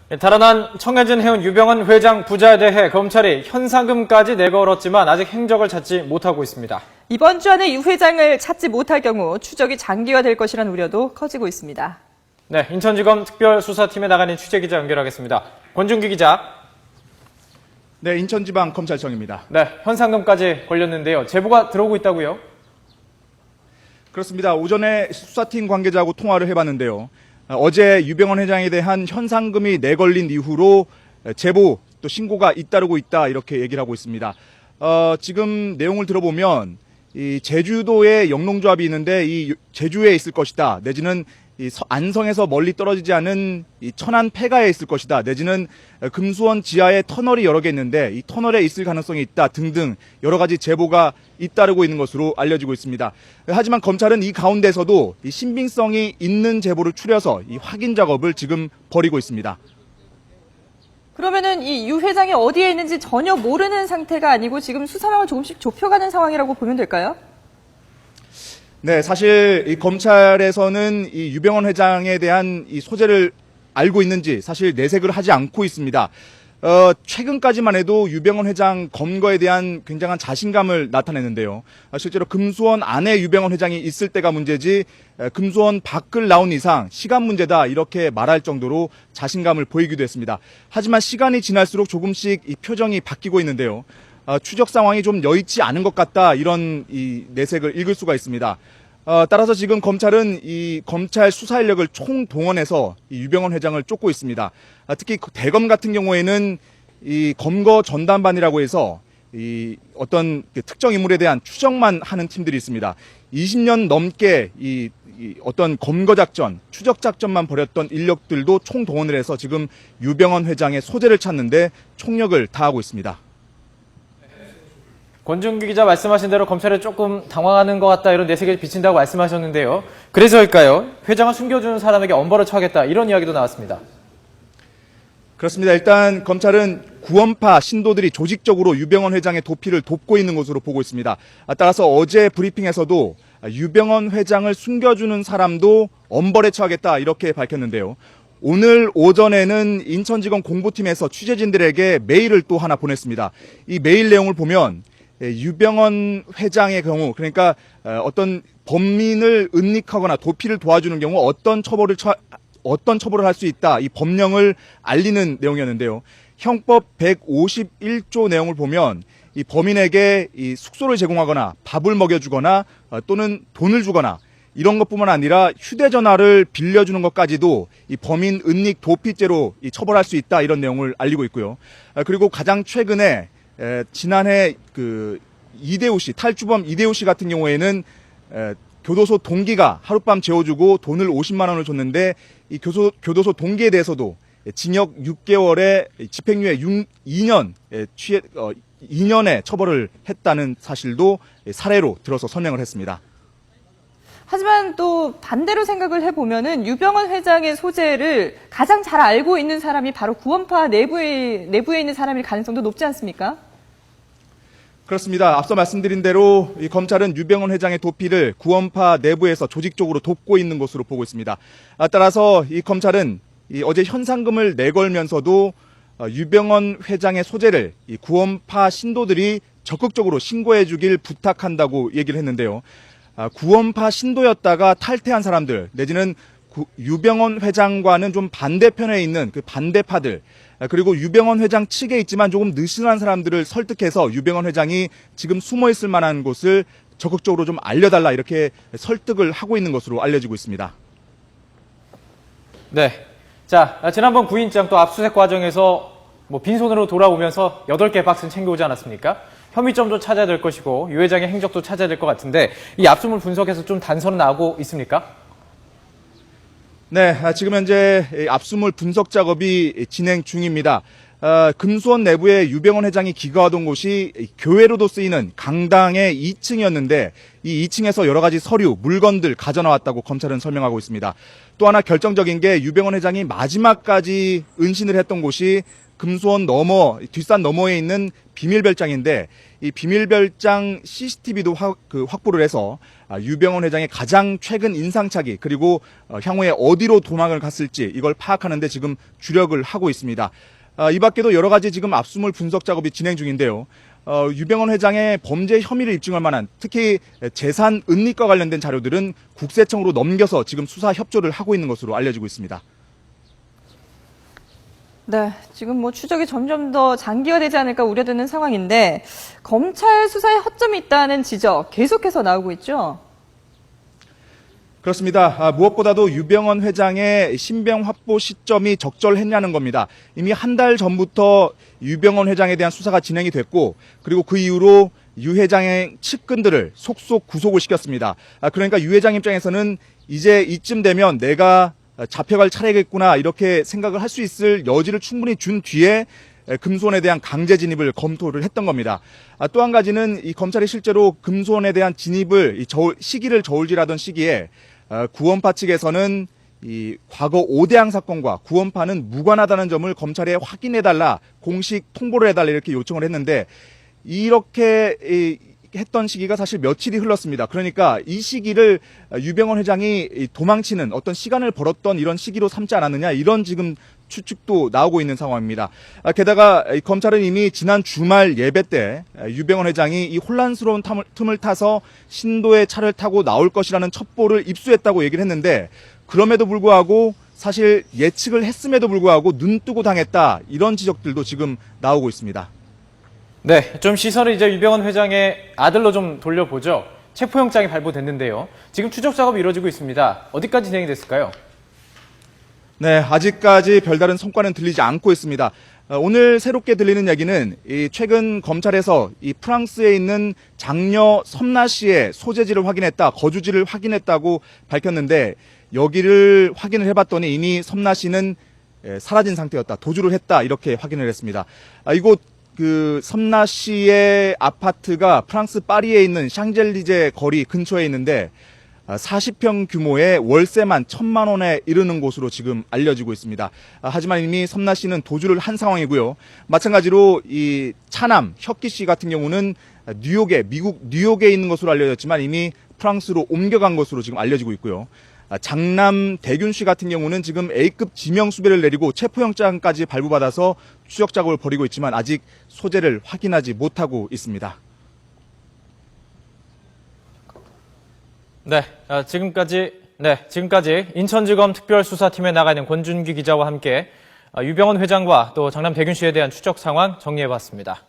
달아난 청해진 해운 유병헌 회장 부자에 대해 검찰이 현상금까지 내걸었지만 아직 행적을 찾지 못하고 있습니다. 이번 주 안에 유 회장을 찾지 못할 경우 추적이 장기화될 것이라는 우려도 커지고 있습니다. 네, 인천지검 특별수사팀에 나가는 취재기자 연결하겠습니다. 권준기 기자. 네, 인천지방검찰청입니다. 네, 현상금까지 걸렸는데요. 제보가 들어오고 있다고요? 그렇습니다. 오전에 수사팀 관계자하고 통화를 해봤는데요. 어제 유병헌 회장에 대한 현상금이 내걸린 이후로 제보 또 신고가 잇따르고 있다 이렇게 얘기를 하고 있습니다. 지금 내용을 들어보면 이 제주도에 영농조합이 있는데 이 제주에 있을 것이다. 내지는 이 안성에서 멀리 떨어지지 않은 이 천안 폐가에 있을 것이다. 내지는 금수원 지하에 터널이 여러 개 있는데 이 터널에 있을 가능성이 있다 등등 여러 가지 제보가 잇따르고 있는 것으로 알려지고 있습니다. 하지만 검찰은 이 가운데서도 이 신빙성이 있는 제보를 추려서 이 확인 작업을 지금 벌이고 있습니다. 그러면은 이 유 회장이 어디에 있는지 전혀 모르는 상태가 아니고 지금 수사망을 조금씩 좁혀가는 상황이라고 보면 될까요? 네, 사실 이 검찰에서는 이 유병헌 회장에 대한 이 소재를 알고 있는지 사실 내색을 하지 않고 있습니다. 최근까지만 해도 유병헌 회장 검거에 대한 굉장한 자신감을 나타냈는데요. 실제로 금수원 안에 유병헌 회장이 있을 때가 문제지 금수원 밖을 나온 이상 시간 문제다 이렇게 말할 정도로 자신감을 보이기도 했습니다. 하지만 시간이 지날수록 조금씩 이 표정이 바뀌고 있는데요. 추적 상황이 좀 여의치 않은 것 같다 이런 이 내색을 읽을 수가 있습니다. 따라서 지금 검찰은 이 검찰 수사 인력을 총동원해서 이 유병헌 회장을 쫓고 있습니다. 특히 대검 같은 경우에는 이 검거 전담반이라고 해서 이 어떤 특정 인물에 대한 추적만 하는 팀들이 있습니다. 20년 넘게 이 어떤 검거 작전, 추적 작전만 벌였던 인력들도 총동원을 해서 지금 유병헌 회장의 소재를 찾는데 총력을 다하고 있습니다. 권준기 기자 말씀하신 대로 검찰에 조금 당황하는 것 같다 이런 내색을 비친다고 말씀하셨는데요. 그래서일까요? 회장을 숨겨주는 사람에게 엄벌을 처하겠다 이런 이야기도 나왔습니다. 그렇습니다. 일단 검찰은 구원파 신도들이 조직적으로 유병헌 회장의 도피를 돕고 있는 것으로 보고 있습니다. 따라서 어제 브리핑에서도 유병헌 회장을 숨겨주는 사람도 엄벌에 처하겠다 이렇게 밝혔는데요. 오늘 오전에는 인천지검 공보팀에서 취재진들에게 메일을 또 하나 보냈습니다. 이 메일 내용을 보면 유병헌 회장의 경우 그러니까 어떤 범인을 은닉하거나 도피를 도와주는 경우 어떤 처벌을 할 수 있다 이 법령을 알리는 내용이었는데요. 형법 151조 내용을 보면 이 범인에게 이 숙소를 제공하거나 밥을 먹여주거나 또는 돈을 주거나 이런 것뿐만 아니라 휴대전화를 빌려주는 것까지도 이 범인 은닉 도피죄로 처벌할 수 있다 이런 내용을 알리고 있고요. 그리고 가장 최근에 지난해 그 이대호 씨 탈주범 이대호 씨 같은 경우에는 교도소 동기가 하룻밤 재워주고 돈을 50만 원을 줬는데 이 교도소 동기에 대해서도 징역 6개월에 집행유예 2년의 처벌을 했다는 사실도 사례로 들어서 설명을 했습니다. 하지만 또 반대로 생각을 해보면은 유병헌 회장의 소재를 가장 잘 알고 있는 사람이 바로 구원파 내부에 있는 사람일 가능성도 높지 않습니까? 그렇습니다. 앞서 말씀드린 대로 이 검찰은 유병헌 회장의 도피를 구원파 내부에서 조직적으로 돕고 있는 것으로 보고 있습니다. 따라서 이 검찰은 어제 현상금을 내걸면서도 유병헌 회장의 소재를 이 구원파 신도들이 적극적으로 신고해 주길 부탁한다고 얘기를 했는데요. 구원파 신도였다가 탈퇴한 사람들 내지는 유병헌 회장과는 좀 반대편에 있는 그 반대파들 그리고 유병헌 회장 측에 있지만 조금 느슨한 사람들을 설득해서 유병헌 회장이 지금 숨어 있을 만한 곳을 적극적으로 좀 알려달라 이렇게 설득을 하고 있는 것으로 알려지고 있습니다. 네. 자, 지난번 구인장 또 압수수색 과정에서 빈손으로 돌아오면서 8개 박스는 챙겨오지 않았습니까? 혐의점도 찾아야 될 것이고 유 회장의 행적도 찾아야 될 것 같은데 이 압수물 분석에서 좀 단서는 나오고 있습니까? 네, 지금 현재 압수물 분석 작업이 진행 중입니다. 금수원 내부에 유병헌 회장이 기거하던 곳이 교회로도 쓰이는 강당의 2층이었는데 이 2층에서 여러 가지 서류, 물건들 가져나왔다고 검찰은 설명하고 있습니다. 또 하나 결정적인 게 유병헌 회장이 마지막까지 은신을 했던 곳이 금수원 뒷산 너머에 있는 비밀별장인데 이 비밀별장 CCTV도 확보를 해서 유병헌 회장의 가장 최근 인상착의 그리고 향후에 어디로 도망을 갔을지 이걸 파악하는 데 지금 주력을 하고 있습니다. 이 밖에도 여러 가지 지금 압수물 분석 작업이 진행 중인데요. 유병헌 회장의 범죄 혐의를 입증할 만한 특히 재산 은닉과 관련된 자료들은 국세청으로 넘겨서 지금 수사 협조를 하고 있는 것으로 알려지고 있습니다. 네, 지금 뭐 추적이 점점 더 장기화되지 않을까 우려되는 상황인데 검찰 수사에 허점이 있다는 지적 계속해서 나오고 있죠. 그렇습니다. 무엇보다도 유병헌 회장의 신병 확보 시점이 적절했냐는 겁니다. 이미 한 달 전부터 유병헌 회장에 대한 수사가 진행이 됐고 그리고 그 이후로 유 회장의 측근들을 속속 구속을 시켰습니다. 그러니까 유 회장 입장에서는 이제 이쯤 되면 내가 잡혀갈 차례겠구나 이렇게 생각을 할 수 있을 여지를 충분히 준 뒤에 금수원에 대한 강제 진입을 검토를 했던 겁니다. 또 한 가지는 이 검찰이 실제로 금수원에 대한 진입을 시기를 저울질하던 시기에 구원파 측에서는 이 과거 오대양 사건과 구원파는 무관하다는 점을 검찰에 확인해달라, 공식 통보를 해달라 이렇게 요청을 했는데 이렇게 했던 시기가 사실 며칠이 흘렀습니다. 그러니까 이 시기를 유병헌 회장이 도망치는 어떤 시간을 벌었던 이런 시기로 삼지 않았느냐 이런 지금 추측도 나오고 있는 상황입니다. 게다가 검찰은 이미 지난 주말 예배 때 유병헌 회장이 이 혼란스러운 틈을 타서 신도의 차를 타고 나올 것이라는 첩보를 입수했다고 얘기를 했는데 그럼에도 불구하고 사실 예측을 했음에도 불구하고 눈뜨고 당했다 이런 지적들도 지금 나오고 있습니다. 네, 좀 시선을 이제 유병헌 회장의 아들로 좀 돌려보죠. 체포영장이 발부됐는데요. 지금 추적 작업이 이루어지고 있습니다. 어디까지 진행이 됐을까요? 네, 아직까지 별다른 성과는 들리지 않고 있습니다. 오늘 새롭게 들리는 얘기는 최근 검찰에서 이 프랑스에 있는 장녀 섬나 씨의 소재지를 확인했다, 거주지를 확인했다고 밝혔는데 여기를 확인을 해봤더니 이미 섬나 씨는 사라진 상태였다, 도주를 했다 이렇게 확인을 했습니다. 이곳 섬나 씨의 아파트가 프랑스 파리에 있는 샹젤리제 거리 근처에 있는데 40평 규모의 월세만 1,000만 원에 이르는 곳으로 지금 알려지고 있습니다. 하지만 이미 섬나 씨는 도주를 한 상황이고요. 마찬가지로 이 차남 혁기 씨 같은 경우는 미국 뉴욕에 있는 것으로 알려졌지만 이미 프랑스로 옮겨간 것으로 지금 알려지고 있고요. 장남 대균 씨 같은 경우는 지금 A급 지명 수배를 내리고 체포영장까지 발부받아서 추적 작업을 벌이고 있지만 아직 소재를 확인하지 못하고 있습니다. 네, 지금까지 인천지검 특별수사팀에 나가 있는 권준기 기자와 함께 유병헌 회장과 또 장남 대균 씨에 대한 추적 상황 정리해봤습니다.